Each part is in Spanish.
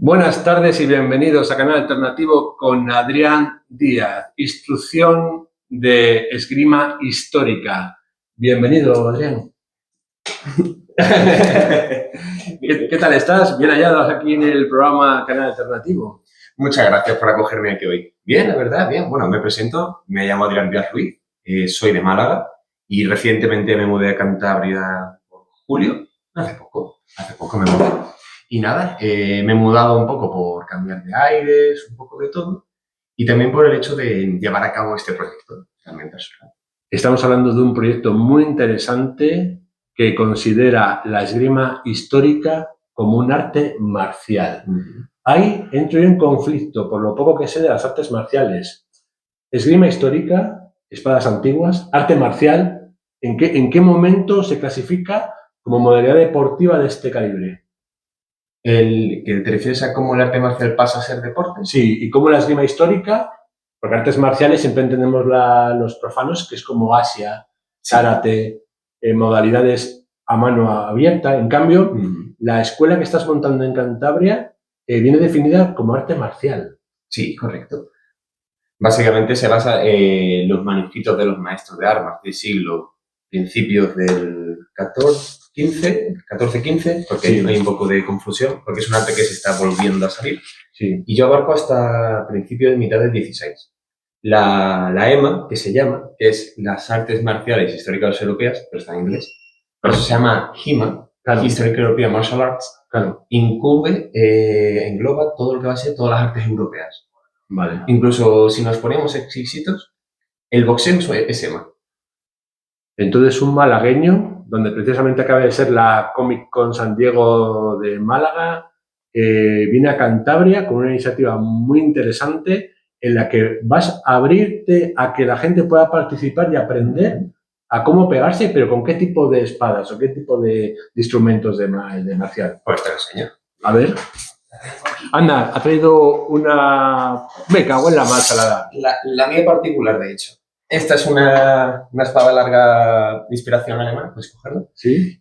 Buenas tardes y bienvenidos a Canal Alternativo con Adrián Díaz, instrucción de esgrima histórica. Bienvenido, Adrián. ¿Qué tal estás? Bien hallados aquí en el programa Canal Alternativo. Muchas gracias por acogerme aquí hoy. Bien, la verdad, bien. Bueno, me presento, me llamo Adrián Díaz Ruiz, soy de Málaga y recientemente me mudé a Cantabria por julio, hace poco me mudé. Y nada, me he mudado un poco por cambiar de aires, un poco de todo, y también por el hecho de llevar a cabo este proyecto, también personal. Estamos hablando de un proyecto muy interesante que considera la esgrima histórica como un arte marcial. Ahí entro yo en conflicto, por lo poco que sé de las artes marciales. Esgrima histórica, espadas antiguas, arte marcial, ¿en qué momento se clasifica como modalidad deportiva de este calibre? ¿Que te refieres a cómo el arte marcial pasa a ser deporte? Sí, y cómo la esgrima histórica, porque artes marciales siempre entendemos los profanos, que es como Asia, karate, modalidades a mano abierta. En cambio, la escuela que estás montando en Cantabria viene definida como arte marcial. Sí, correcto. Básicamente se basa en los manuscritos de los maestros de armas del siglo, principios del 14-15, porque Sí. hay un poco de confusión, porque es un arte que se está volviendo a salir. Sí. Y yo abarco hasta principios de mitad del 16. La EMA, que se llama, que es las artes marciales históricas europeas, pero está en inglés, por eso se llama HIMA, Claro. Historical European Martial Arts, Claro. engloba todo lo que va a ser todas las artes europeas. Vale. Incluso si nos ponemos exquisitos, el boxeo es EMA. Entonces, un malagueño, donde precisamente acaba de ser la Comic Con San Diego de Málaga, viene a Cantabria con una iniciativa muy interesante en la que vas a abrirte a que la gente pueda participar y aprender a cómo pegarse, pero con qué tipo de espadas o qué tipo de instrumentos de marcial. Pues te lo enseño. A ver. Anda, ha traído una... Me cago en la más salada. La mía particular, de hecho. Esta es una espada larga de inspiración alemana, puedes cogerla. Sí.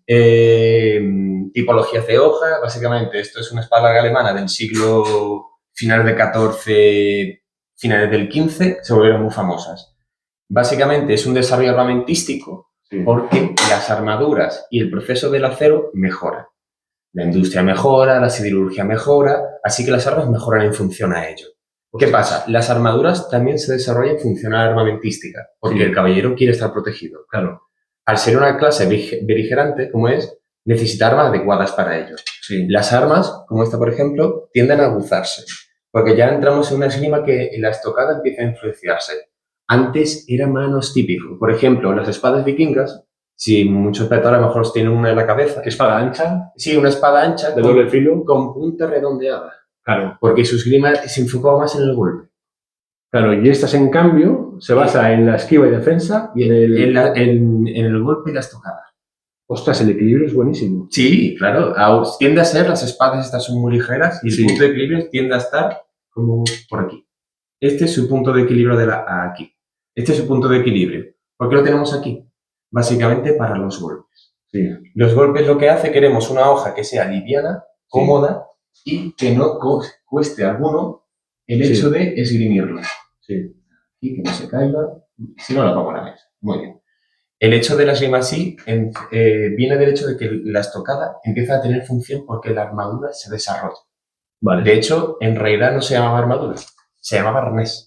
Tipologías de hoja, básicamente esto es una espada larga alemana del siglo finales del 14, finales del 15, se volvieron muy famosas. Básicamente es un desarrollo armamentístico porque las armaduras y el proceso del acero mejoran. La industria mejora, la siderurgia mejora, así que las armas mejoran en función a ello. ¿Qué pasa? Las armaduras también se desarrollan en función a la armamentística, porque el caballero quiere estar protegido. Claro. Al ser una clase beligerante, como es, necesita armas adecuadas para ello. Sí. Las armas, como esta por ejemplo, tienden a aguzarse, porque ya entramos en una esgrima que la estocada empieza a influenciarse. Antes era menos típico. Por ejemplo, las espadas vikingas, si muchos espectadores a lo mejor tienen una en la cabeza. ¿Espada ancha? Sí, una espada ancha. ¿De doble filo? Con punta redondeada. Claro. Porque su esgrima se enfocaba más en el golpe. Claro, y estas, en cambio, se basa en la esquiva y defensa y en el golpe y la estocada. Ostras, el equilibrio es buenísimo. Sí, claro. Tiende a ser, las espadas estas son muy ligeras y el punto de equilibrio tiende a estar como por aquí. Este es su punto de equilibrio aquí. Este es su punto de equilibrio. ¿Por qué lo tenemos aquí? Básicamente para los golpes. Sí. Los golpes lo que hace, queremos una hoja que sea liviana, cómoda y que no cueste a alguno el hecho de esgrimirla. Sí. Y que no se caiga. Si no, la pongo a la mesa. Muy bien. El hecho de la esgrima así viene del hecho de que la estocada empieza a tener función porque la armadura se desarrolla. Vale. De hecho, en realidad no se llamaba armadura, se llamaba arnés.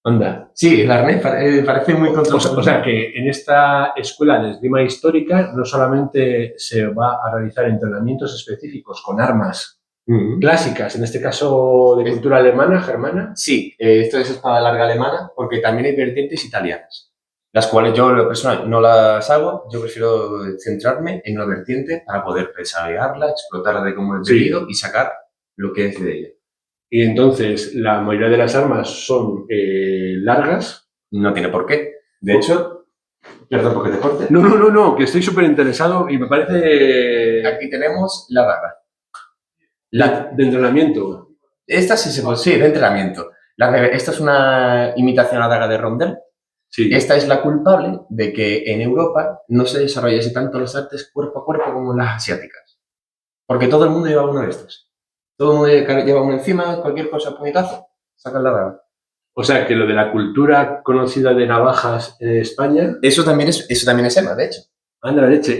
Anda. Sí, el arnés parece muy controversial. O sea que en esta escuela de esgrima histórica no solamente se va a realizar entrenamientos específicos con armas clásicas, en este caso de cultura alemana, germana. Sí, esto es espada larga alemana porque también hay vertientes italianas, las cuales yo, en lo personal, no las hago. Yo prefiero centrarme en una vertiente para poder desarrollarla, explotarla de como es debido y sacar lo que es de ella. Y entonces, la mayoría de las armas son largas. No tiene por qué. De hecho, perdón porque te corte. No, que estoy súper interesado y me parece... Aquí tenemos la daga. De entrenamiento. Esta sí, de entrenamiento. Esta es una imitación a la daga de Rondel. Sí. Esta es la culpable de que en Europa no se desarrollase tanto las artes cuerpo a cuerpo como las asiáticas. Porque todo el mundo lleva uno de estos. Todo el mundo lleva uno encima, cualquier cosa, puñetazo, sacan la daga. O sea, que lo de la cultura conocida de navajas en España... Eso también es EMA, de hecho. Anda, la leche.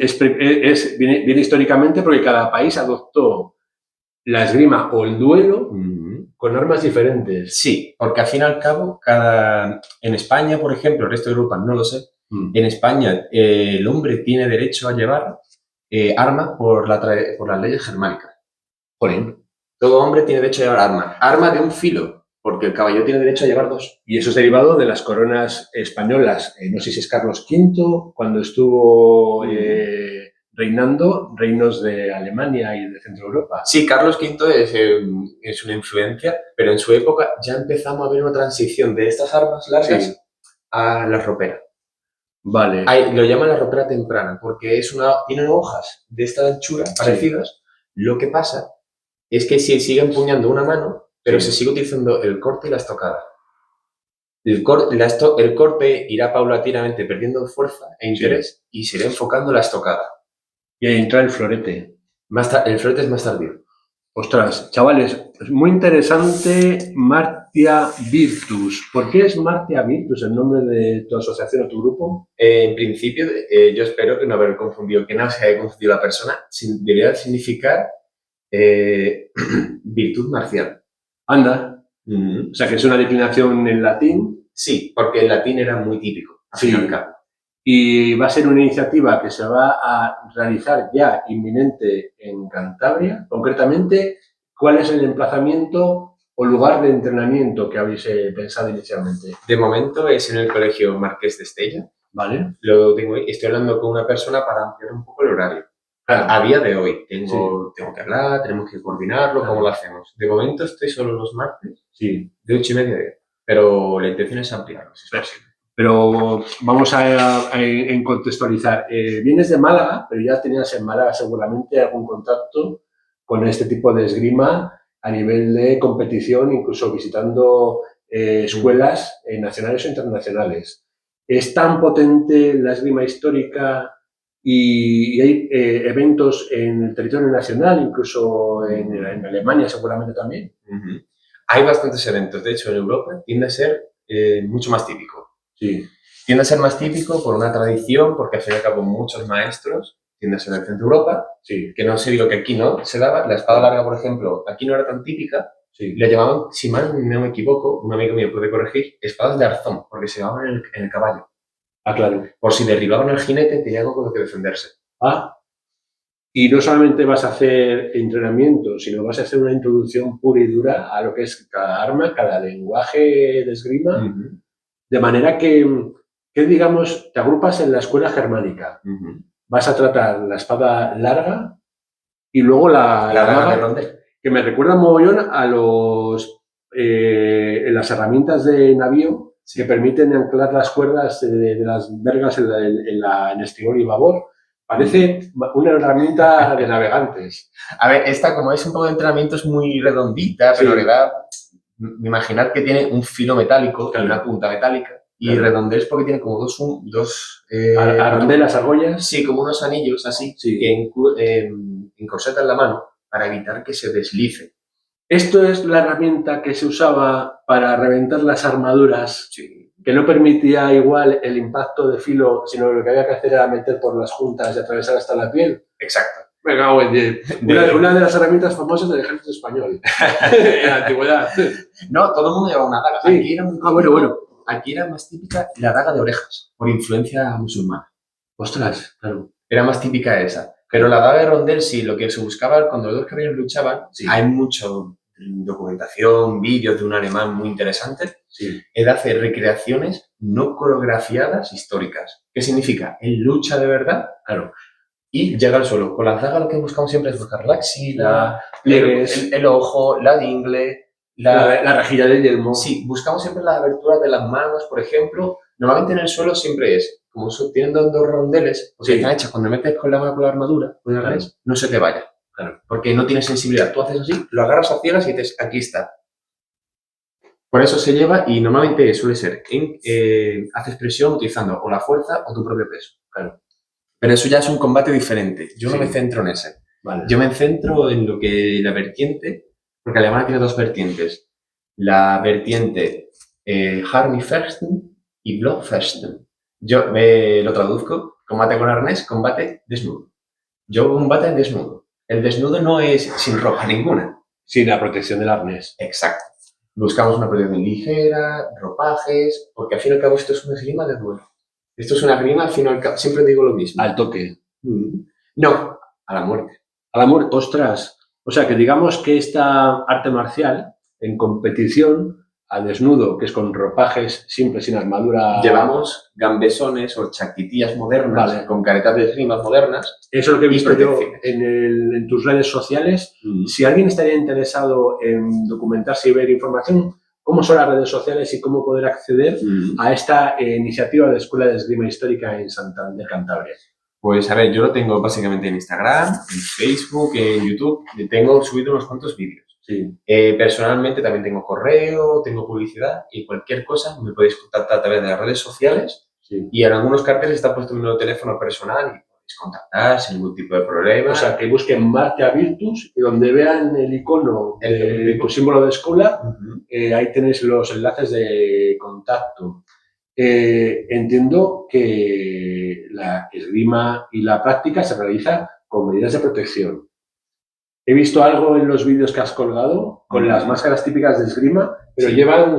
Viene históricamente porque cada país adoptó la esgrima o el duelo con armas diferentes. Sí, porque al fin y al cabo, en España, por ejemplo, el resto de Europa no lo sé, en España el hombre tiene derecho a llevar armas por las leyes germánicas. Jolín. Todo hombre tiene derecho a llevar armas. Arma de un filo, porque el caballero tiene derecho a llevar dos. Y eso es derivado de las coronas españolas. No sé si es Carlos V, cuando estuvo reinando reinos de Alemania y de Centro Europa. Sí, Carlos V es una influencia, pero en su época ya empezamos a ver una transición de estas armas largas a la ropera. Vale. Lo llaman la ropera temprana, porque tienen hojas de esta anchura parecidas. Lo que pasa es que se sigue empuñando una mano, pero se sigue utilizando el corte y la estocada. El corte irá paulatinamente perdiendo fuerza e interés y se irá enfocando la estocada. Y ahí entra el florete. El florete es más tardío. Ostras, chavales, es muy interesante Martia Virtus. ¿Por qué es Martia Virtus el nombre de tu asociación o tu grupo? En principio, yo espero que no haber confundido, que no se haya confundido la persona. Debería significar virtud marcial. Anda. O sea, que es una declinación en latín. Sí, porque el latín era muy típico. Sí. Y va a ser una iniciativa que se va a realizar ya inminente en Cantabria. Concretamente, ¿cuál es el emplazamiento o lugar de entrenamiento que habéis pensado inicialmente? De momento es en el Colegio Marqués de Estella. Vale. Estoy hablando con una persona para ampliar un poco el horario. Claro. A día de hoy tengo que hablar, tenemos que coordinarlo, ¿cómo lo hacemos? De momento estoy solo los martes, de 8:30 a 10. Pero la intención es ampliarlo, si es posible. Pero vamos a contextualizar. Vienes de Málaga, pero ya tenías en Málaga seguramente algún contacto con este tipo de esgrima a nivel de competición, incluso visitando escuelas nacionales o internacionales. ¿Es tan potente la esgrima histórica y hay eventos en el territorio nacional, incluso en Alemania seguramente también? Hay bastantes eventos. De hecho, en Europa tiende a ser mucho más típico. Sí. Tiende a ser más típico por una tradición, porque al fin y al cabo muchos maestros tienden a ser del centro de Europa, que no sé, digo que aquí no se daba. La espada larga, por ejemplo, aquí no era tan típica. La llamaban, si mal no me equivoco, un amigo mío puede corregir, espadas de arzón, porque se llamaban en el caballo. Ah, claro. Por si derribaban al jinete, tenía algo con lo que defenderse. Ah. Y no solamente vas a hacer entrenamiento, sino vas a hacer una introducción pura y dura a lo que es cada arma, cada lenguaje de esgrima, de manera que, digamos, te agrupas en la escuela germánica. Vas a tratar la espada larga y luego la daga de rondel, que me recuerda un mogollón a las herramientas de navío que permiten anclar las cuerdas de las vergas en estribor y babor. Parece una herramienta de navegantes. A ver, esta, como es un poco de entrenamiento, es muy redondita, pero le da... Imaginar que tiene un filo metálico y una punta metálica. Y redondel es porque tiene como dos arandelas, argollas. Sí, como unos anillos así, que encorsetan la mano para evitar que se deslice. Esto es la herramienta que se usaba para reventar las armaduras, que no permitía igual el impacto de filo, sino lo que había que hacer era meter por las juntas y atravesar hasta la piel. Exacto. Venga, una de las herramientas famosas del ejército español en la antigüedad. No, todo el mundo llevaba una daga. Sí. Aquí era bueno. Aquí era más típica la daga de orejas, por influencia musulmana. Ostras, claro. Era más típica esa. Pero la daga de rondel, sí, lo que se buscaba cuando los dos caballeros luchaban, hay mucha documentación, vídeos de un alemán muy interesante, es de hacer recreaciones no coreografiadas históricas. ¿Qué significa? Él lucha de verdad, claro, y llega al suelo. Con las dagas lo que buscamos siempre es buscar la axila, el ojo, la ingle, la rejilla del yelmo. Sí, buscamos siempre las aberturas de las manos, por ejemplo. Normalmente en el suelo siempre es, como tienen dos rondeles, porque están hechas cuando metes con la mano con la armadura, con el arnés, no se te vaya. Claro, porque no tienes sensibilidad. Tú haces así, lo agarras a ciegas y dices, aquí está. Por eso se lleva y normalmente suele ser, haces presión utilizando o la fuerza o tu propio peso. Claro. Pero eso ya es un combate diferente. Yo no me centro en ese. Vale. Yo me centro en lo que la vertiente Porque Alemania tiene dos vertientes. La vertiente Harmy-Fechten y Blockfechten. Yo lo traduzco, combate con arnés, combate desnudo. Yo combate desnudo. El desnudo no es sin ropa ninguna. Sin la protección del arnés. Exacto. Buscamos una protección ligera, ropajes, porque al fin y al cabo esto es una esgrima de duelo. Esto es una esgrima, al fin y al cabo, siempre digo lo mismo. Al toque. No, a la muerte. A la muerte, ostras. O sea, que digamos que esta arte marcial, en competición, a desnudo, que es con ropajes simples, sin armadura... Llevamos gambesones o chaquitillas modernas, vale, con caretas de esgrimas modernas. Eso es lo que he visto yo en tus redes sociales. Si alguien estaría interesado en documentarse y ver información, ¿cómo son las redes sociales y cómo poder acceder a esta iniciativa de Escuela de Esgrima Histórica en Santander, Cantabria? Pues a ver, yo lo tengo básicamente en Instagram, en Facebook, en YouTube. Tengo subido unos cuantos vídeos. Sí. Personalmente también tengo correo, tengo publicidad y cualquier cosa me podéis contactar a través de las redes sociales. Sí. Y en algunos carteles está puesto mi número de teléfono personal y podéis contactar sin ningún tipo de problema. O sea, que busquen Martia Virtus y donde vean el icono tu símbolo de escuela, ahí tenéis los enlaces de contacto. Entiendo que la esgrima y la práctica se realiza con medidas de protección. He visto algo en los vídeos que has colgado con las máscaras típicas de esgrima, pero sí, llevan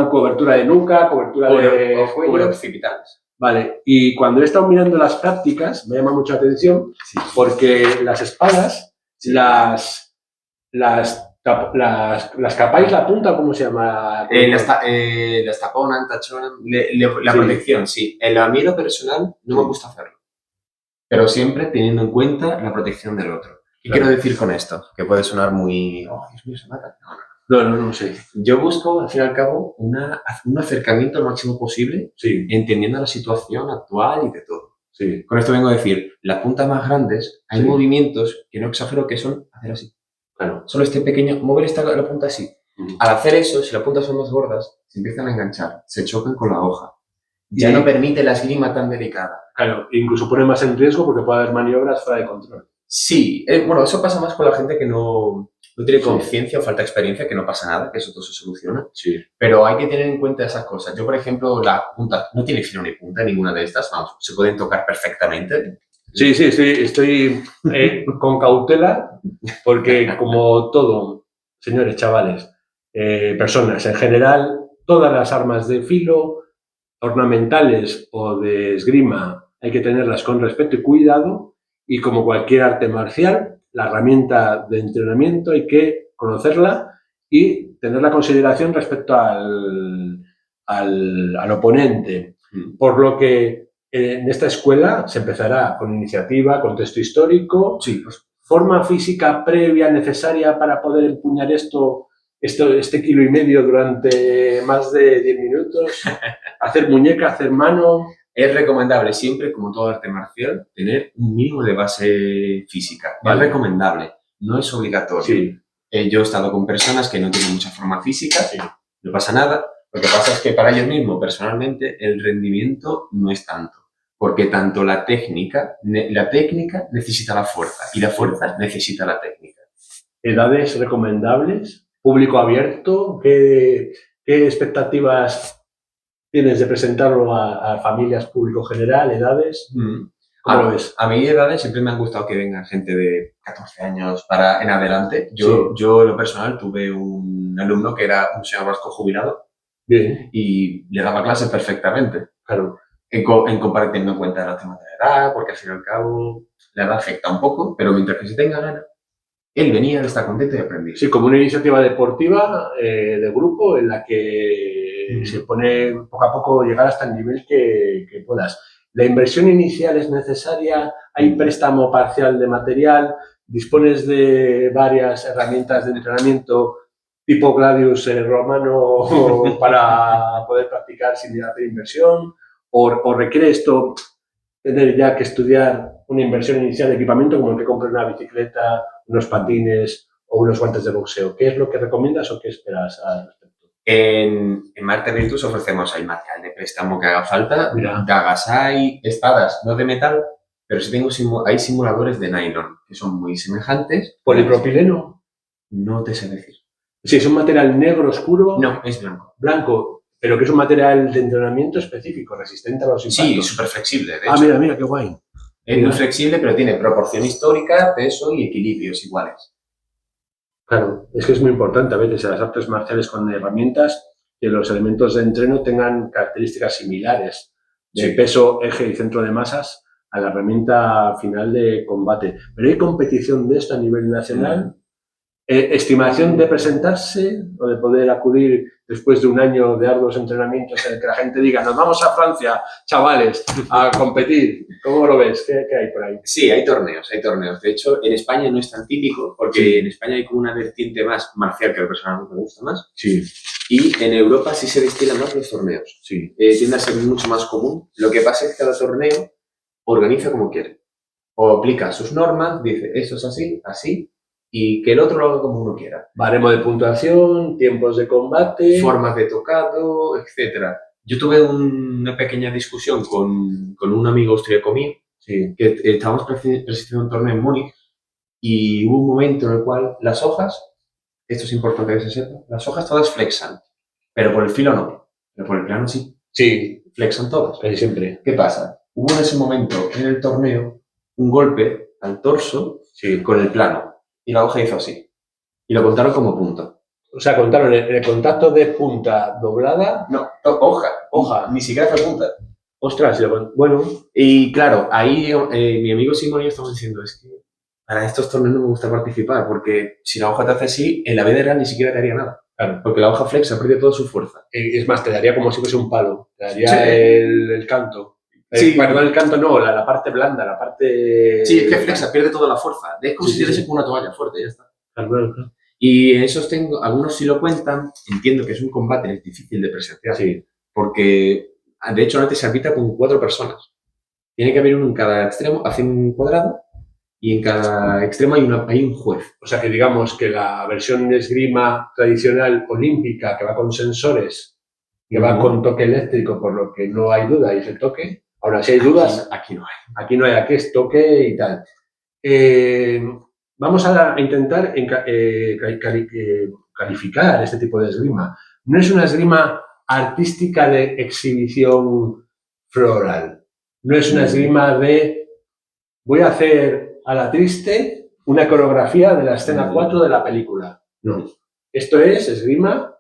cobertura de nuca, cobertura de cuello. Occipitales. Vale, y cuando he estado mirando las prácticas, me llama mucho la atención, sí, porque las espadas, sí, las capáis la punta, ¿cómo se llama? Las taponan, tachonan, la sí, protección, sí. En a mí lo personal no me gusta hacerlo, pero siempre teniendo en cuenta la protección del otro. ¿Qué quiero decir con esto? Que puede sonar muy... Oh, Dios mío, se mata. No sé. Yo busco, al fin y al cabo, un acercamiento al máximo posible, sí, entendiendo la situación actual y de todo. Sí. Con esto vengo a decir, las puntas más grandes, hay movimientos que no exagero que son hacer así. Claro. Solo este pequeño, mover la punta así. Al hacer eso, si las puntas son más gordas, se empiezan a enganchar, se chocan con la hoja. Ya no permite la esgrima tan delicada. Claro, incluso pone más en riesgo porque puede haber maniobras fuera de control. Sí, bueno, eso pasa más con la gente que no tiene conciencia o falta experiencia, que no pasa nada, que eso todo se soluciona. Sí. Pero hay que tener en cuenta esas cosas. Yo, por ejemplo, la punta no tiene filo ni punta, ninguna de estas, vamos, se pueden tocar perfectamente. Sí, estoy con cautela porque como todo, señores, chavales, personas en general, todas las armas de filo, ornamentales o de esgrima, hay que tenerlas con respeto y cuidado. Y como cualquier arte marcial, la herramienta de entrenamiento hay que conocerla y tener la consideración respecto al oponente. Por lo que en esta escuela se empezará con iniciativa, contexto histórico, sí, pues, forma física previa necesaria para poder empuñar este kilo y medio durante más de 10 minutos, hacer muñeca, hacer mano. Es recomendable siempre, como todo arte marcial, tener un mínimo de base física. Vale. Es recomendable, no es obligatorio. Sí. Yo he estado con personas que no tienen mucha forma física, sí, no pasa nada. Lo que pasa es que para ellos mismos, personalmente, el rendimiento no es tanto. Porque tanto la técnica necesita la fuerza y la fuerza necesita la técnica. ¿Edades recomendables? ¿Público abierto? ¿Qué expectativas tienes de presentarlo a familias, público general, edades? ¿Cómo lo ves? A mí edades siempre me han gustado que vengan gente de 14 años en adelante. Yo, en lo personal, tuve un alumno que era un señor vasco jubilado. Bien. Y le daba clases perfectamente. Claro. En teniendo en cuenta el tema de la edad, porque al fin y al cabo la edad afecta un poco, pero mientras que se tenga gana, él venía, él está contento y aprendía. Sí, como una iniciativa deportiva de grupo en la que se pone poco a poco llegar hasta el nivel que puedas. La inversión inicial es necesaria, hay préstamo parcial de material, dispones de varias herramientas de entrenamiento tipo Gladius romano para poder practicar sin hacer inversión, o requiere esto tener ya que estudiar una inversión inicial de equipamiento como el que compre una bicicleta, unos patines o unos guantes de boxeo. ¿Qué es lo que recomiendas o qué esperas al respecto? En Martia Virtus ofrecemos el material de préstamo que haga falta. Mira. Dagas hay, espadas, no de metal, pero sí hay simuladores de nylon, que son muy semejantes. ¿Polipropileno? No te sé decir. Sí, es un material negro oscuro. No, es blanco. Blanco, pero que es un material de entrenamiento específico, resistente a los impactos. Sí, súper flexible, de hecho. Mira, mira, qué guay. Es muy flexible, pero tiene proporción histórica, peso y equilibrios iguales. Claro, es que es muy importante a veces en las artes marciales con herramientas que los elementos de entreno tengan características similares de peso, eje y centro de masas a la herramienta final de combate. Pero hay competición de esto a nivel nacional. Estimación de presentarse o de poder acudir después de un año de arduos entrenamientos en el que la gente diga nos vamos a Francia, chavales, a competir. ¿Cómo lo ves? ¿Qué hay por ahí? Sí, hay torneos. De hecho, en España no es tan típico porque en España hay como una vertiente más marcial que a personalmente me gusta más. Sí. Y en Europa sí se destilan más los torneos. Sí. Tiende a ser mucho más común. Lo que pasa es que cada torneo organiza como quiere. O aplica sus normas, dice esto es así, así, y que el otro lo haga como uno quiera. Baremo de puntuación, tiempos de combate, formas de tocado, etc. Yo tuve una pequeña discusión con un amigo austríaco mío, que estábamos presenciando un torneo en Múnich y hubo un momento en el cual las hojas, esto es importante que se sepa, las hojas todas flexan, pero por el filo no, pero por el plano sí. Sí, flexan todas. casi siempre. ¿Qué pasa? Hubo en ese momento en el torneo un golpe al torso con el plano y la hoja hizo así. Y lo contaron como punto. O sea, contaron el contacto de punta doblada. No, hoja. Ni siquiera fue punta. Ostras, bueno. Y claro, ahí mi amigo Simón y yo estamos diciendo, es que para estos torneos no me gusta participar, porque si la hoja te hace así, en la vida real ni siquiera te haría nada. Claro. Porque la hoja flexa pierde toda su fuerza. Es más, te daría como si fuese un palo. Te daría el canto. Perdón, el canto no, la parte blanda, la parte... Sí, es que flexa, pierde toda la fuerza. Es como si tienes una toalla fuerte, ya está. Claro. Y esos algunos sí lo cuentan, entiendo que es un combate difícil de presenciar. Sí. Porque, de hecho, antes se arbitra con 4 personas. Tiene que haber uno en cada extremo, hacen un cuadrado, y en cada extremo hay un juez. O sea que digamos que la versión de esgrima tradicional olímpica, que va con sensores, que va con toque eléctrico, por lo que no hay duda, y es el toque. Ahora, si hay dudas, aquí no hay. Aquí no hay, aquí es toque y tal. Vamos a intentar calificar este tipo de esgrima. No es una esgrima artística de exhibición floral. No es una esgrima de voy a hacer a la triste una coreografía de la escena 4 de la película. No. Esto es esgrima,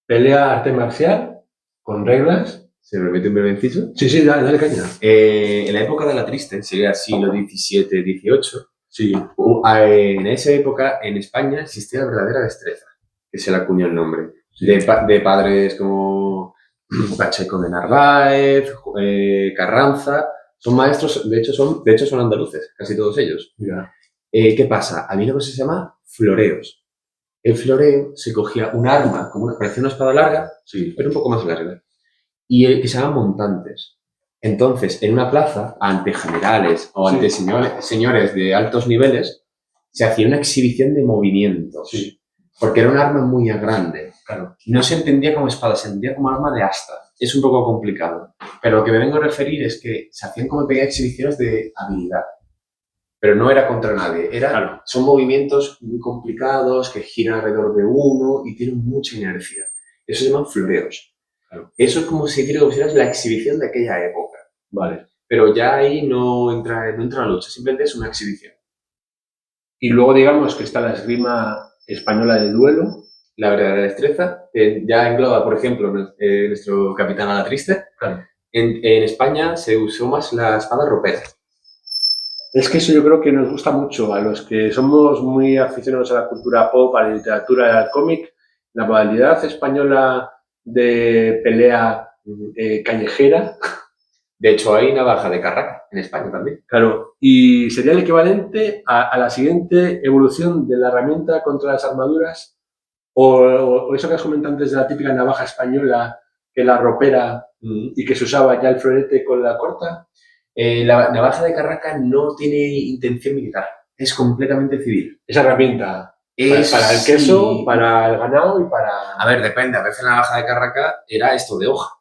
pelea arte marcial, con reglas. ¿Se me permite un breve inciso? Sí, dale caña. En la época de la triste, sería siglo XVII, XVIII, sí. En esa época en España existía la verdadera destreza, que se le acuñó el nombre, de padres como Pacheco de Narváez, Carranza. Son maestros, de hecho son andaluces, casi todos ellos. Yeah. ¿Qué pasa? Había una cosa que se llama floreos. El floreo se cogía un arma, parecía una espada larga, pero un poco más larga, y que se llaman montantes. Entonces, en una plaza, ante generales o ante señores de altos niveles, se hacía una exhibición de movimientos. Porque era un arma muy grande. Claro. No se entendía como espada, se entendía como arma de asta. Es un poco complicado. Pero lo que me vengo a referir es que se hacían como pequeñas exhibiciones de habilidad. Pero no era contra nadie. Son movimientos muy complicados que giran alrededor de uno y tienen mucha inercia. Eso se llaman floreos. Claro. Eso es como si quisieras la exhibición de aquella época. Vale. Pero ya ahí no entra la lucha, simplemente es una exhibición. Y luego digamos que está la esgrima española de duelo. La verdadera destreza, ya engloba, por ejemplo, nuestro capitán a la triste. Claro. En España se usó más la espada ropera. Es que eso yo creo que nos gusta mucho a los que somos muy aficionados a la cultura pop, a la literatura y al cómic. La modalidad española de pelea callejera. De hecho, hay navaja de carraca en España también. Claro, y sería el equivalente a la siguiente evolución de la herramienta contra las armaduras o eso que has comentado antes de la típica navaja española, que la ropera y que se usaba ya el florete con la corta. La navaja de carraca no tiene intención militar, es completamente civil. Esa herramienta es para el queso, para el ganado y para... A ver, depende, a veces la navaja de carraca era esto de hoja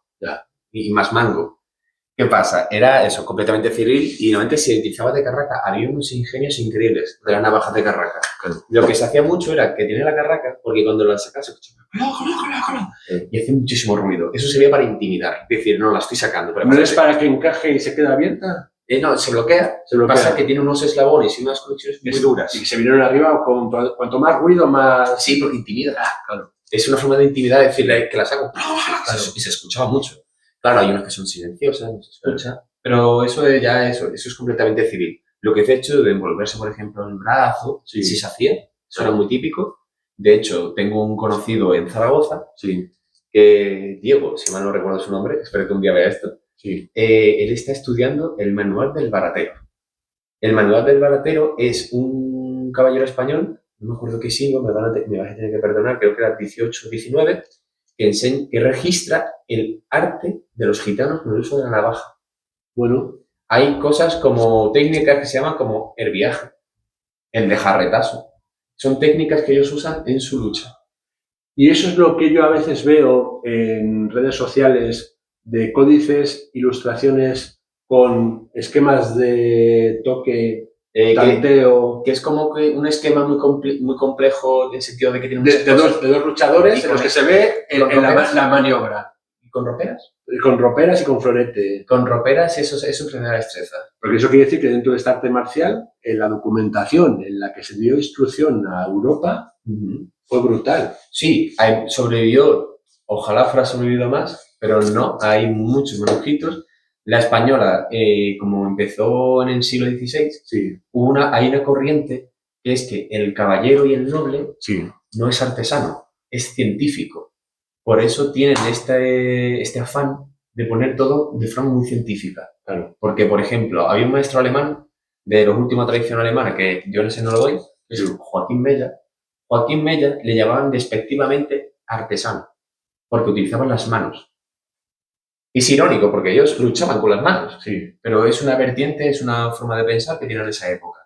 y más mango. ¿Qué pasa? Era eso, completamente civil y normalmente se utilizaba de carraca. Había unos ingenios increíbles de las navajas de carraca. Lo que se hacía mucho era que tenía la carraca, porque cuando la sacas se escuchaba y hacía muchísimo ruido. Eso servía para intimidar. Es decir, no la estoy sacando. Pero ¿No es para que encaje y se quede abierta? No, se bloquea. Pasa que tiene unos eslabones y unas conexiones muy duras. Y se vinieron arriba, cuanto más ruido, más... Sí, porque intimida. Claro. Es una forma de intimidar, decirle que la saco. Claro. Y se escuchaba mucho. Claro, hay unas que son silenciosas, no se escucha. Pero eso es completamente civil. Lo que he hecho de envolverse, por ejemplo, en el brazo, sí se hacía. Eso era muy típico. De hecho, tengo un conocido en Zaragoza, que Diego, si mal no recuerdo su nombre, espero que un día vea esto. Sí. Él está estudiando el manual del baratero. El manual del baratero es un caballero español, no me acuerdo qué siglo, me vas a tener que perdonar, creo que era 18 o 19, que registra el arte de los gitanos con el uso de la navaja. Bueno, hay cosas como técnicas que se llaman como el viaje, el de jarretazo. Son técnicas que ellos usan en su lucha. Y eso es lo que yo a veces veo en redes sociales de códices, ilustraciones con esquemas de toque, tanteo... Que es como que un esquema muy complejo en el sentido de que tiene de dos luchadores en los que se ve la maniobra. ¿Y con roperas? Con roperas y con florete. Con roperas eso es primera destreza. Porque eso quiere decir que dentro de esta arte marcial, en la documentación en la que se dio instrucción a Europa, fue brutal. Sí, sobrevivió, ojalá fuera sobrevivido más, pero no, hay muchos manujitos. La española, como empezó en el siglo XVI, hay una corriente que es que el caballero y el noble no es artesano, es científico. Por eso tienen este afán de poner todo de forma muy científica. Claro. Porque, por ejemplo, había un maestro alemán de la última tradición alemana, que yo ese no lo doy, que es Joaquín Mella. Joaquín Mella le llamaban despectivamente artesano, porque utilizaban las manos. Es irónico, porque ellos luchaban con las manos, pero es una vertiente, es una forma de pensar que tienen en esa época.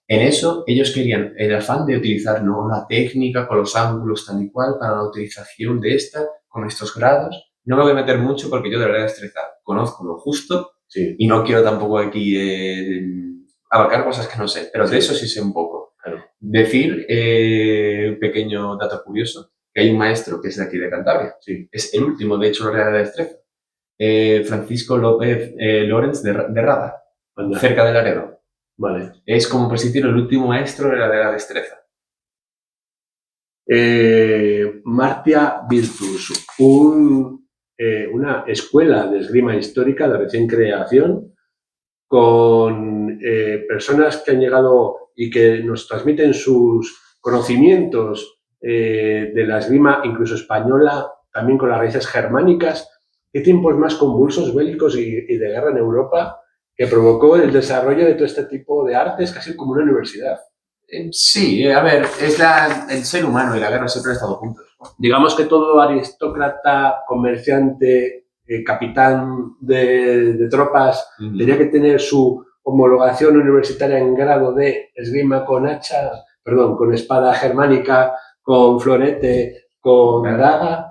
En eso, ellos querían el afán de utilizar no la técnica con los ángulos tal y cual para la utilización de esta, con estos grados. No me voy a meter mucho porque yo de verdad destreza conozco lo justo y no quiero tampoco aquí abarcar cosas que no sé, pero de eso sí sé un poco. Claro. Decir, un pequeño dato curioso, que hay un maestro que es de aquí de Cantabria. Es el último, de hecho, en la destreza. Francisco López Lorenz de Rada, cerca de Laredo. Vale. Es como por decirlo, el último maestro de la destreza. Martia Virtus, una escuela de esgrima histórica de recién creación con personas que han llegado y que nos transmiten sus conocimientos de la esgrima, incluso española, también con las raíces germánicas. ¿Qué tiempos más convulsos, bélicos y de guerra en Europa que provocó el desarrollo de todo este tipo de artes, casi como una universidad? Sí, a ver, es el ser humano y la guerra siempre han estado juntos. Digamos que todo aristócrata, comerciante, capitán de tropas, tenía que tener su homologación universitaria en grado de esgrima con con espada germánica, con florete, con daga.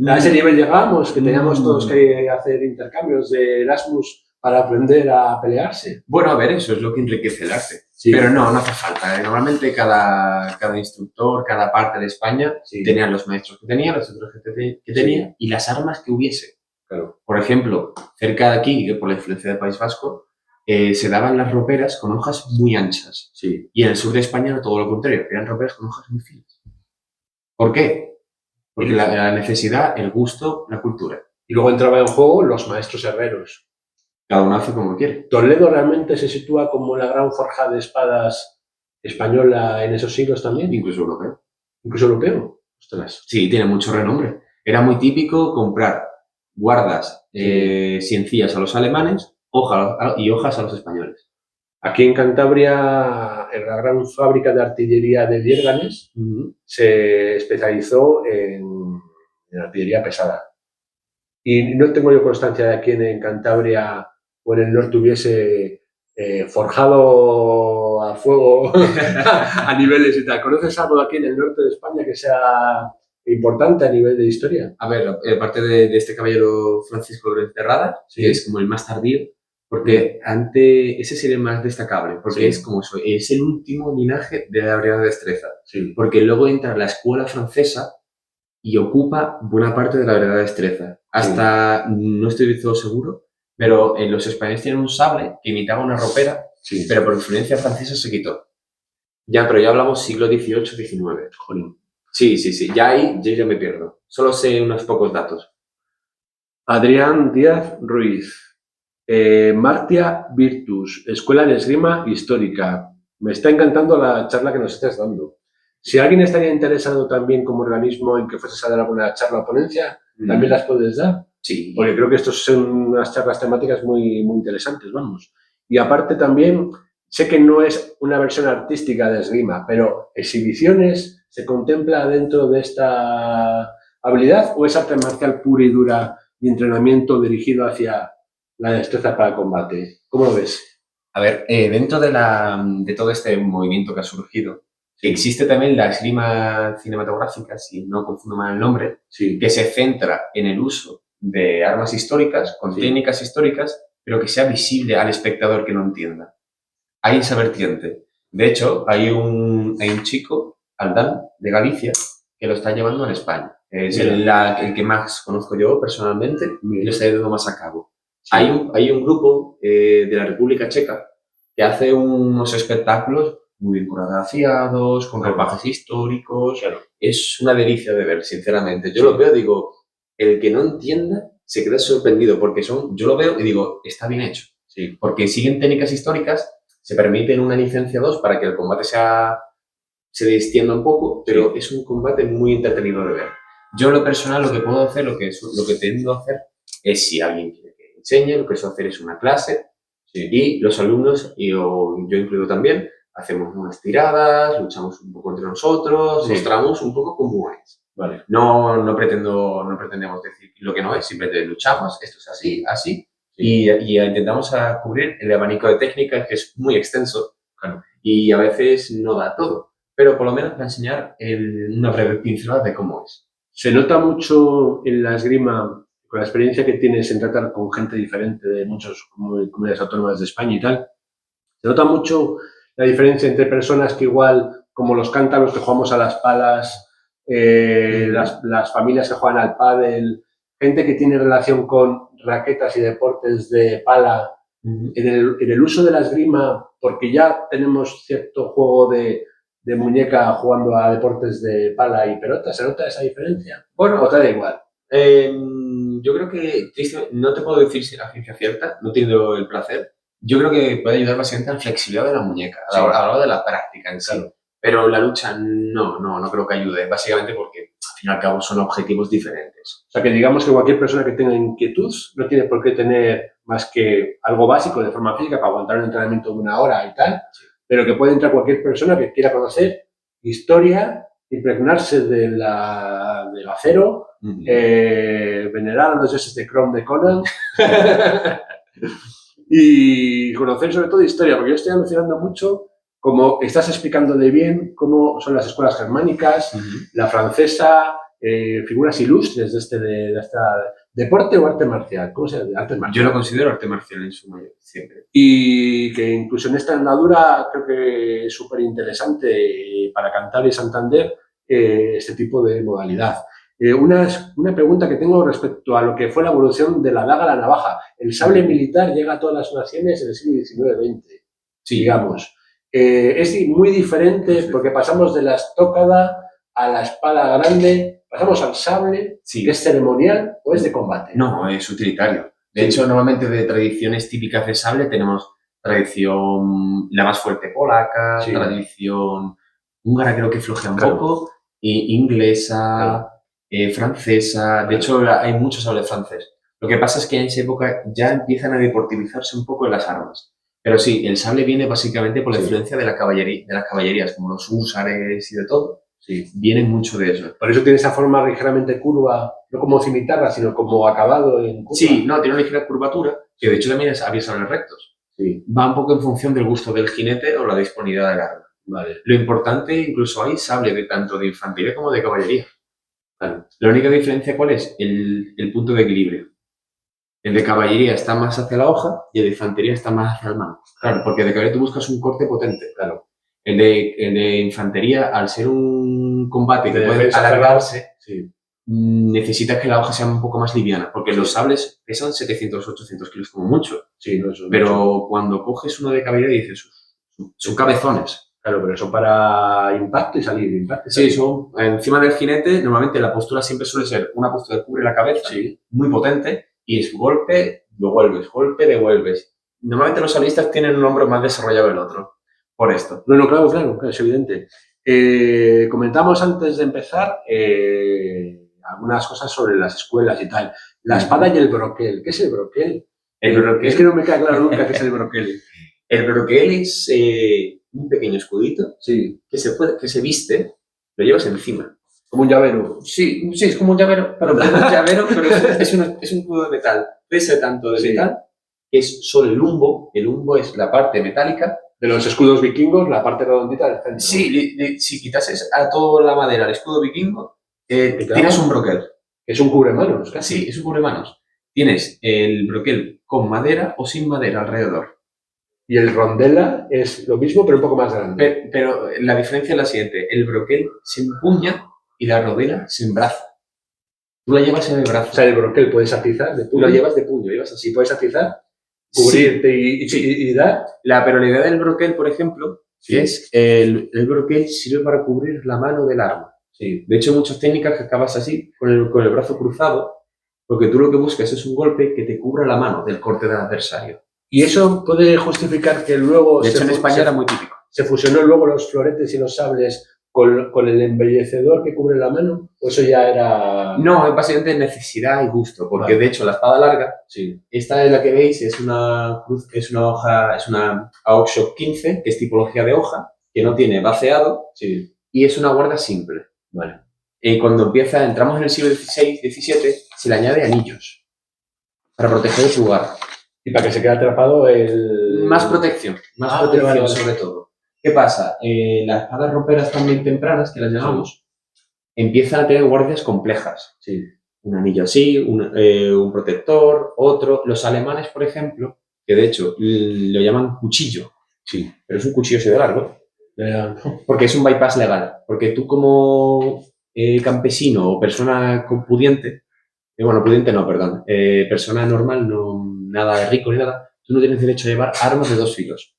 A ese nivel llegamos, que teníamos todos que hacer intercambios de Erasmus para aprender a pelearse. Bueno, a ver, eso es lo que enriquece el arte. Pero no hace falta. Normalmente cada instructor, cada parte de España tenían los maestros que tenía, los otros que tenía y las armas que hubiese. Claro. Por ejemplo, cerca de aquí, que por la influencia del País Vasco, se daban las roperas con hojas muy anchas. Y en el sur de España era todo lo contrario, eran roperas con hojas muy finas. ¿Por qué? Porque la necesidad, el gusto, la cultura. Y luego entraba en juego los maestros herreros. Cada uno hace como quiere. ¿Toledo realmente se sitúa como la gran forja de espadas española en esos siglos también? Incluso europeo. ¿Incluso europeo? Ostras. Sí, tiene mucho renombre. Era muy típico comprar guardas sencillas a los alemanes y hojas a los españoles. Aquí en Cantabria, en la gran fábrica de artillería de Diérganes, se especializó en artillería pesada. Y no tengo yo constancia de aquí en Cantabria o en el norte hubiese forjado a fuego a niveles y tal. ¿Conoces algo aquí en el norte de España que importante a nivel de historia. A ver, aparte de este caballero Francisco Lorenzo de Rada, Sí. que es como el más tardío, porque ese sería el más destacable, porque Sí. es como es el último linaje de la Brigada de Destreza, Sí. porque luego entra a la escuela francesa y ocupa buena parte de la Brigada de Destreza. Hasta, no estoy todo seguro, pero los españoles tienen un sable que imitaba una ropera, Sí. pero por influencia francesa se quitó. Ya, pero ya hablamos siglo XVIII, XIX. Jolín. Sí. Ya ahí yo ya me pierdo. Solo sé unos pocos datos. Adrián Díaz Ruiz. Martia Virtus, Escuela de Esgrima Histórica. Me está encantando la charla que nos estás dando. Si alguien estaría interesado también como organismo en que fueses a dar alguna charla o ponencia, ¿también las puedes dar? Sí. Porque creo que estos son unas charlas temáticas muy, muy interesantes, vamos. Y aparte también, sé que no es una versión artística de esgrima, pero ¿exhibiciones se contempla dentro de esta habilidad o es arte marcial pura y dura y entrenamiento dirigido hacia la destreza para el combate? ¿Cómo lo ves? A ver, dentro de todo este movimiento que ha surgido, existe también la esgrima cinematográfica, si no confundo mal el nombre, Sí. que se centra en el uso de armas históricas, con técnicas históricas, pero que sea visible al espectador que no entienda. Hay esa vertiente. De hecho, hay un chico, Aldán, de Galicia, que lo está llevando en España. Es el que más conozco yo personalmente y lo está llevando más a cabo. Sí. Hay un grupo de la República Checa que hace unos espectáculos muy bien coreografiados, con ropajes históricos. Claro. Es una delicia de ver, sinceramente. Yo lo veo, digo, el que no entienda se queda sorprendido porque yo lo veo y digo, está bien hecho. Sí. Porque siguen técnicas históricas, se permiten una licencia 2 para que el combate se distienda un poco, pero es un combate muy entretenido de ver. Yo, en lo personal, lo que puedo hacer, lo que tiendo a hacer, es si alguien quiere que enseñe, lo que suelo hacer es una clase y los alumnos, y yo incluido también, hacemos unas tiradas, luchamos un poco entre nosotros, mostramos un poco cómo es. Vale. No pretendemos decir lo que no es, simplemente luchamos, esto es así, así. Y intentamos cubrir el abanico de técnicas, que es muy extenso, claro, y a veces no da todo, pero por lo menos para enseñar una breve pincelada de cómo es. Se nota mucho en la esgrima, con la experiencia que tienes en tratar con gente diferente de muchas comunidades autónomas de España y tal, se nota mucho la diferencia entre personas que igual, como los cántabros que jugamos a las palas, las familias que juegan al pádel, gente que tiene relación con raquetas y deportes de pala, en el uso de la esgrima, porque ya tenemos cierto juego de muñeca jugando a deportes de pala y pelota, ¿se nota esa diferencia? Bueno, ¿o te da igual? Yo creo que, no te puedo decir si la ciencia cierta, no tengo el placer. Yo creo que puede ayudar bastante a la flexibilidad de la muñeca, a la hora de la práctica en sí. Claro. Pero la lucha no creo que ayude, básicamente porque al fin y al cabo son objetivos diferentes. O sea, que digamos que cualquier persona que tenga inquietud no tiene por qué tener más que algo básico de forma física para aguantar un entrenamiento de 1 hora y tal, pero que puede entrar cualquier persona que quiera conocer historia, impregnarse del acero, venerar a los dioses de Crom de Conan y conocer sobre todo historia, porque yo estoy alucinando mucho como estás explicando de bien cómo son las escuelas germánicas, la francesa, figuras ilustres de esta deporte o arte marcial. ¿Cómo se llama? Arte marcial. Yo lo considero arte marcial en su mayor, siempre. Y que incluso en esta andadura creo que es súper interesante para Cantabria y Santander este tipo de modalidad. Una pregunta que tengo respecto a lo que fue la evolución de la daga a la navaja. El sable militar llega a todas las naciones en el siglo XIX-XX, digamos. Es muy diferente porque pasamos de la estocada a la espada grande, pasamos al sable, que es ceremonial o es de combate. No, es utilitario. De hecho, normalmente de tradiciones típicas de sable tenemos tradición la más fuerte polaca, tradición húngara creo que flojea un poco, inglesa, francesa. De hecho, hay muchos sables franceses. Lo que pasa es que en esa época ya empiezan a deportivizarse un poco en las armas. Pero sí, el sable viene básicamente por la influencia de las caballerías, como los húsares y de todo. Sí, viene mucho de eso. Por eso tiene esa forma ligeramente curva, no como cimitarra, sino como acabado en curva. Sí, no, tiene una ligera curvatura, que de hecho también había sables rectos. Sí. Va un poco en función del gusto del jinete o la disponibilidad del arma. Vale. Lo importante, incluso hay sable tanto de infantería como de caballería. Claro. La única diferencia, ¿cuál es? El punto de equilibrio. El de caballería está más hacia la hoja y el de infantería está más hacia el mango. Claro, porque de caballería tú buscas un corte potente. Claro. El de infantería, al ser un combate que De puede defensa alargarse, sí. necesitas que la hoja sea un poco más liviana, porque los sables pesan 700-800 kilos como mucho. Sí, no, eso es Pero mucho. cuando coges uno de caballería dices, son cabezones. Claro, pero eso para impacto y salir. Impacto y salir. Sí, son encima del jinete, normalmente la postura siempre suele ser una postura que cubre la cabeza, Sí. muy potente, y es golpe, devuelves. Normalmente los sablistas tienen un hombro más desarrollado que el otro, por esto. No, claro, es evidente. Comentamos antes de empezar algunas cosas sobre las escuelas y tal. La espada y el broquel. ¿Qué es el broquel? El broquel. Es que no me queda claro nunca qué es el broquel. El broquel es un pequeño escudito Sí. que se viste, lo llevas encima. Como un llavero. Sí, es como un llavero, pero es un escudo de metal. Pesa tanto de metal que es solo el humbo. El humbo es la parte metálica. De los escudos vikingos, la parte redondita del centro. Sí, si quitases a toda la madera el escudo vikingo, tienes un broquel. Es un cubremanos, casi. Sí, es un cubremanos. Tienes el broquel con madera o sin madera alrededor. Y el rondela es lo mismo, pero un poco más grande. Pero la diferencia es la siguiente. El broquel se empuña y la rodela se embraza. Tú la llevas en el brazo. O sea, el broquel puedes atizar de puño. Tú la llevas de puño, llevas así. Puedes atizar, cubrirte y dar. Pero la idea del broquel, por ejemplo, es el broquel sirve para cubrir la mano del arma. Sí. De hecho, hay muchas técnicas que acabas así, con el brazo cruzado, porque tú lo que buscas es un golpe que te cubra la mano del corte del adversario. Y eso puede justificar que luego... De hecho, en España era muy típico. ¿Se fusionó luego los floretes y los sables con el embellecedor que cubre la mano? ¿O eso ya era...? No, es básicamente necesidad y gusto, porque de hecho la espada larga, esta es la que veis, es una hoja, es una AOC 15, que es tipología de hoja, que no tiene baceado, y es una guarda simple. Vale. Y cuando entramos en el siglo XVI-XVII, se le añade anillos para proteger el lugar. Y para que se quede atrapado el... Más protección, vale. Sobre todo. ¿Qué pasa? Las espadas roperas también tempranas, que las llamamos, empiezan a tener guardias complejas. Sí. Un anillo así, un protector, otro. Los alemanes, por ejemplo, que de hecho lo llaman cuchillo. Sí. Pero es un cuchillo así de largo. Porque es un bypass legal. Porque tú como campesino o persona pudiente, pudiente no, perdón, persona normal, no nada rico ni nada, tú no tienes derecho a llevar armas de 2 filos.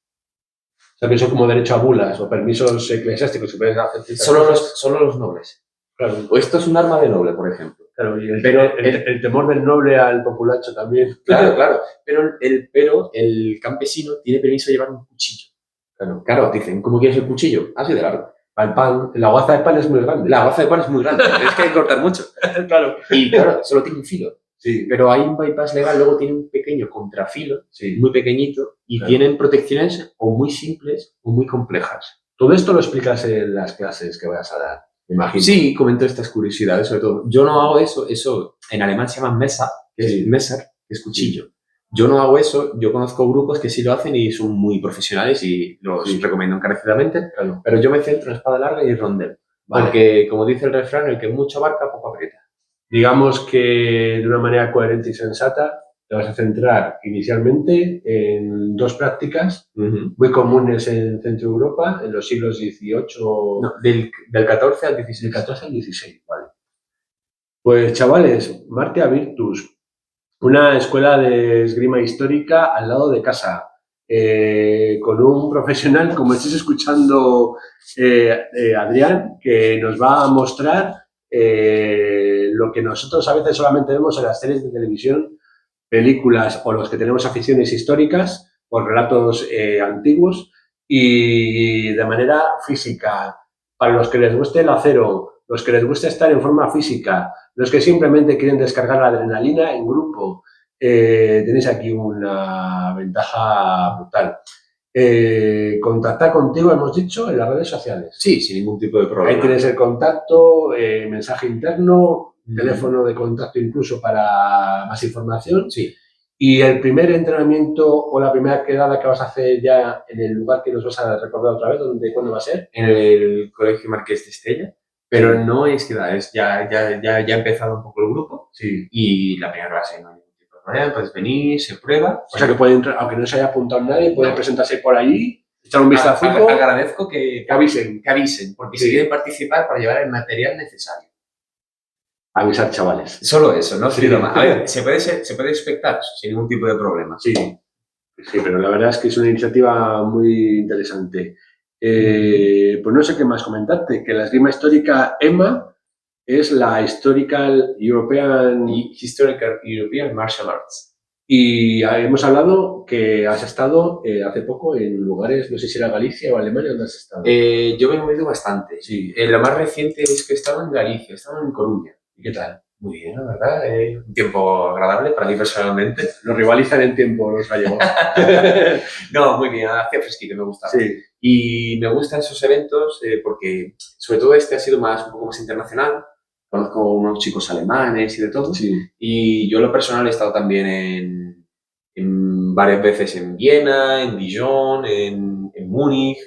O sea, que eso como derecho a bulas o permisos eclesiásticos. Solo los nobles. Claro. O esto es un arma de noble, por ejemplo. Claro, y el temor del noble al populacho también. Claro. Pero el campesino tiene permiso de llevar un cuchillo. Claro, dicen, ¿cómo quieres el cuchillo? Así de largo. Para el pan, la hogaza de pan es muy grande. La hogaza de pan es muy grande, es que hay que cortar mucho. Claro. Y claro, solo tiene un filo. Sí. Pero hay un bypass legal, luego tiene un pequeño contrafilo, muy pequeñito, y tienen protecciones o muy simples o muy complejas. Todo esto lo explicas en las clases que vayas a dar, me imagino. Sí, comento estas curiosidades, sobre todo. Yo no hago eso en alemán se llama Messer, que es Messer, que es cuchillo. Yo no hago eso, yo conozco grupos que sí lo hacen y son muy profesionales y los recomiendo encarecidamente, pero yo me centro en espada larga y rondel. Vale. Porque, como dice el refrán, el que mucho abarca, poco aprieta. Digamos que de una manera coherente y sensata te vas a centrar inicialmente en 2 prácticas muy comunes en Centro Europa en los siglos XVIII... No, del 14 al 16. Del 14 al 16, vale. Pues chavales, Martia Virtus, una escuela de esgrima histórica al lado de casa, con un profesional, como estáis escuchando, Adrián, que nos va a mostrar lo que nosotros a veces solamente vemos en las series de televisión, películas o los que tenemos aficiones históricas o relatos antiguos y de manera física. Para los que les guste el acero, los que les guste estar en forma física, los que simplemente quieren descargar la adrenalina en grupo, tenéis aquí una ventaja brutal. Contactar contigo, hemos dicho, en las redes sociales. Sí, sin ningún tipo de problema. Ahí tienes el contacto, mensaje interno, teléfono de contacto incluso para más información. Sí. Y el primer entrenamiento o la primera quedada que vas a hacer ya en el lugar que nos vas a recordar otra vez, ¿cuándo va a ser? En el Colegio Marqués de Estella. Pero no es que ya ha empezado un poco el grupo. Sí. Y la primera clase no hay ningún tipo de problema, puedes venir, se prueba. O sea que pueden, aunque no se haya apuntado nadie, pueden presentarse por allí, echar un vistazo. Agradezco que avisen, porque si quieren participar para llevar el material necesario. Avisar, chavales. Solo eso, no pido más. A ver, se puede expectar sin ningún tipo de problema. Sí, pero la verdad es que es una iniciativa muy interesante. Pues no sé qué más comentarte, que la esgrima histórica EMA es la Historical European Martial Arts. Y hemos hablado que has estado hace poco en lugares, no sé si era Galicia o Alemania, ¿dónde has estado? Yo me he movido bastante. Sí. Lo más reciente es que he estado en Galicia, he estado en Coruña. ¿Y qué tal? Muy bien, la verdad. Un tiempo agradable para mí personalmente. Nos rivalizan en tiempo los gallegos. No, muy bien, hacía fresquito, me gusta. Sí. Y me gustan esos eventos porque, sobre todo este ha sido un poco más internacional. Conozco unos chicos alemanes y de todo. Sí. Y yo, en lo personal, he estado también en varias veces en Viena, en Dijon, en Múnich.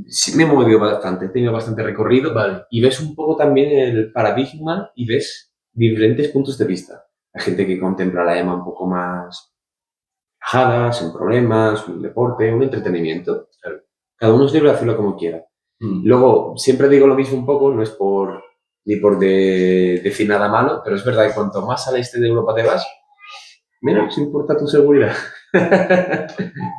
Sí, me he movido bastante, he tenido bastante recorrido. Vale. Y ves un poco también el paradigma y ves diferentes puntos de vista. Hay gente que contempla la EMA un poco más relajada, sin problemas, un deporte, un entretenimiento. Cada uno es libre de hacerlo como quiera. Luego, siempre digo lo mismo un poco, no es ni por decir nada malo, pero es verdad que cuanto más al este de Europa te vas, menos importa tu seguridad.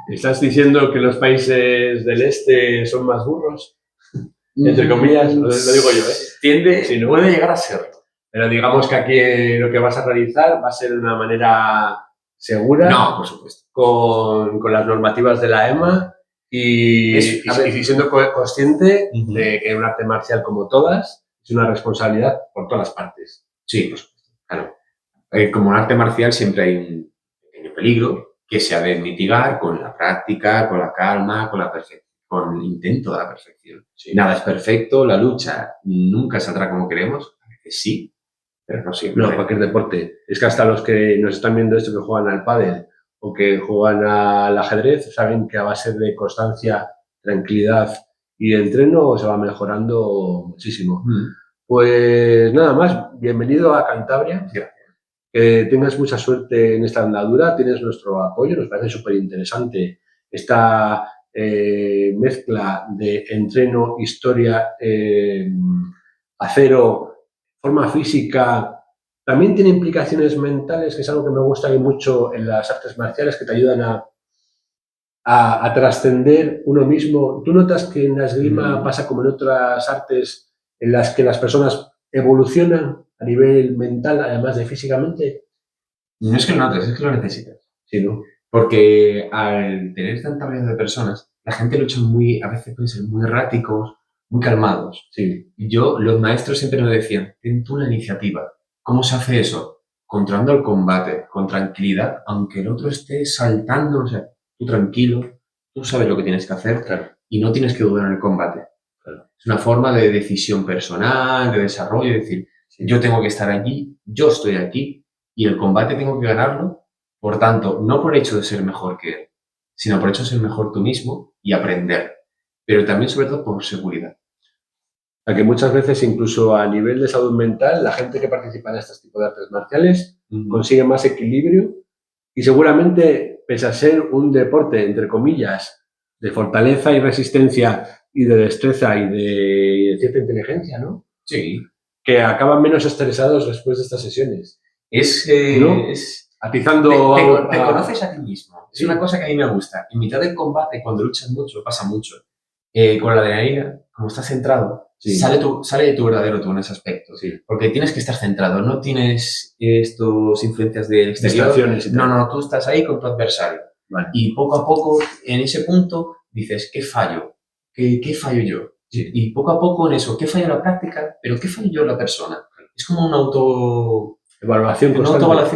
¿Estás diciendo que los países del este son más burros? Entre comillas, lo digo yo, Puede llegar a serlo. Pero digamos que aquí lo que vas a realizar va a ser de una manera segura. No, por supuesto. Con las normativas de la EMA y siendo consciente de que un arte marcial como todas es una responsabilidad por todas las partes. Sí, por supuesto. Claro. Como un arte marcial siempre hay un pequeño peligro que se ha de mitigar con la práctica, con la calma, con el intento de la perfección. Sí. Nada es perfecto, la lucha nunca saldrá como queremos, a veces sí, pero no siempre. No, cualquier deporte. Es que hasta los que nos están viendo esto que juegan al pádel o que juegan al ajedrez saben que a base de constancia, tranquilidad y entreno se va mejorando muchísimo. Pues nada más, bienvenido a Cantabria. Sí. Que tengas mucha suerte en esta andadura, tienes nuestro apoyo, nos parece súper interesante esta mezcla de entreno, historia, acero, forma física. También tiene implicaciones mentales, que es algo que me gusta y mucho en las artes marciales, que te ayudan a trascender uno mismo. ¿Tú notas que en la esgrima pasa como en otras artes en las que las personas evolucionan a nivel mental, además de físicamente? No es que lo notes, es que lo necesitas. Sí, ¿no? Porque al tener tanta variedad de personas, la gente lucha a veces pueden ser muy erráticos, muy calmados. Sí. Y los maestros siempre nos decían, ten tú la iniciativa. ¿Cómo se hace eso? Controlando el combate, con tranquilidad, aunque el otro esté saltando, o sea, tú tranquilo, tú sabes lo que tienes que hacer, claro, y no tienes que dudar en el combate. Claro. Es una forma de decisión personal, de desarrollo, es decir, yo tengo que estar allí, yo estoy aquí, y el combate tengo que ganarlo, por tanto, no por el hecho de ser mejor que él, sino por el hecho de ser mejor tú mismo y aprender, pero también sobre todo por seguridad. A que muchas veces, incluso a nivel de salud mental, la gente que participa en estos tipos de artes marciales consigue más equilibrio y seguramente, pese a ser un deporte, entre comillas, de fortaleza y resistencia y de destreza y de cierta inteligencia, ¿no? Sí. Que acaban menos estresados después de estas sesiones. ¿No? Atizando... Te conoces a ti mismo. Es una cosa que a mí me gusta. En mitad del combate, cuando luchas mucho, pasa mucho. Con la adrenalina, como estás centrado, sale de tu verdadero tú en ese aspecto. Sí. Porque tienes que estar centrado. No tienes estos influencias del exterior. No, tú estás ahí con tu adversario. Vale. Y poco a poco, en ese punto, dices, ¿qué fallo? ¿Qué fallo yo? Sí. Y poco a poco en eso, ¿qué fallo la práctica? Pero ¿qué fallo yo la persona? Es como una autoevaluación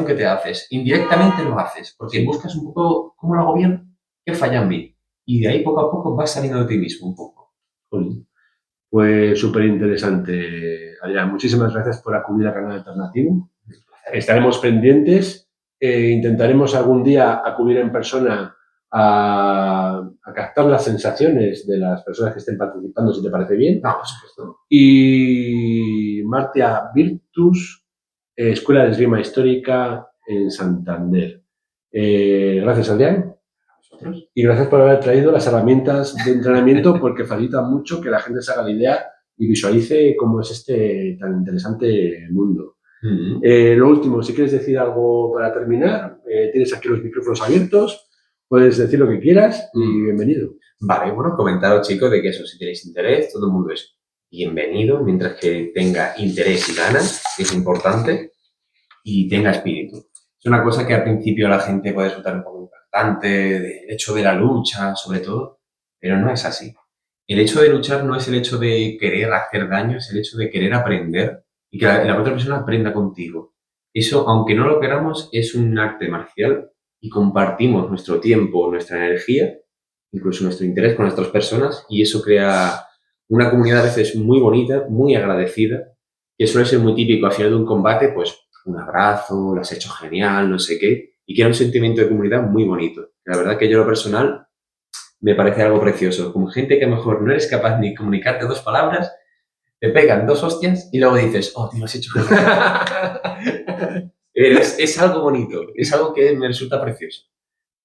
que te haces. Indirectamente lo haces, porque buscas un poco cómo lo hago bien, qué falla en mí. Y de ahí poco a poco vas saliendo de ti mismo un poco. Pues súper interesante, Adrián. Muchísimas gracias por acudir al canal alternativo. Estaremos pendientes. Intentaremos algún día acudir en persona a a captar las sensaciones de las personas que estén participando, si te parece bien. No, por supuesto. Y Martia Virtus, Escuela de Esgrima Histórica en Santander. Gracias, Adrián. Y gracias por haber traído las herramientas de entrenamiento porque facilita mucho que la gente se haga la idea y visualice cómo es este tan interesante mundo. Lo último, si quieres decir algo para terminar, tienes aquí los micrófonos abiertos, puedes decir lo que quieras y bienvenido. Vale, bueno, comentaros, chicos, de que eso, si tenéis interés, todo el mundo es bienvenido, mientras que tenga interés y ganas, que es importante, y tenga espíritu. Es una cosa que al principio la gente puede resultar un poco impactante, del hecho de la lucha, sobre todo, pero no es así. El hecho de luchar no es el hecho de querer hacer daño, es el hecho de querer aprender y que la otra persona aprenda contigo. Eso, aunque no lo queramos, es un arte marcial y compartimos nuestro tiempo, nuestra energía, incluso nuestro interés con nuestras personas, y eso crea una comunidad a veces muy bonita, muy agradecida, que suele ser muy típico al final de un combate, pues un abrazo, lo has hecho genial, no sé qué, y crea un sentimiento de comunidad muy bonito. La verdad que yo, lo personal, me parece algo precioso. Como gente que a lo mejor no eres capaz ni comunicarte 2 palabras, te pegan 2 hostias y luego dices, oh, tío, lo has hecho genial. Es algo bonito, es algo que me resulta precioso.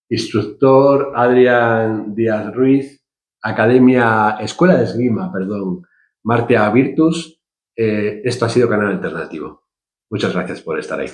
Instructor Adrián Díaz Ruiz, Escuela de Esgrima, Martia Virtus. Esto ha sido Canal Alternativo. Muchas gracias por estar ahí.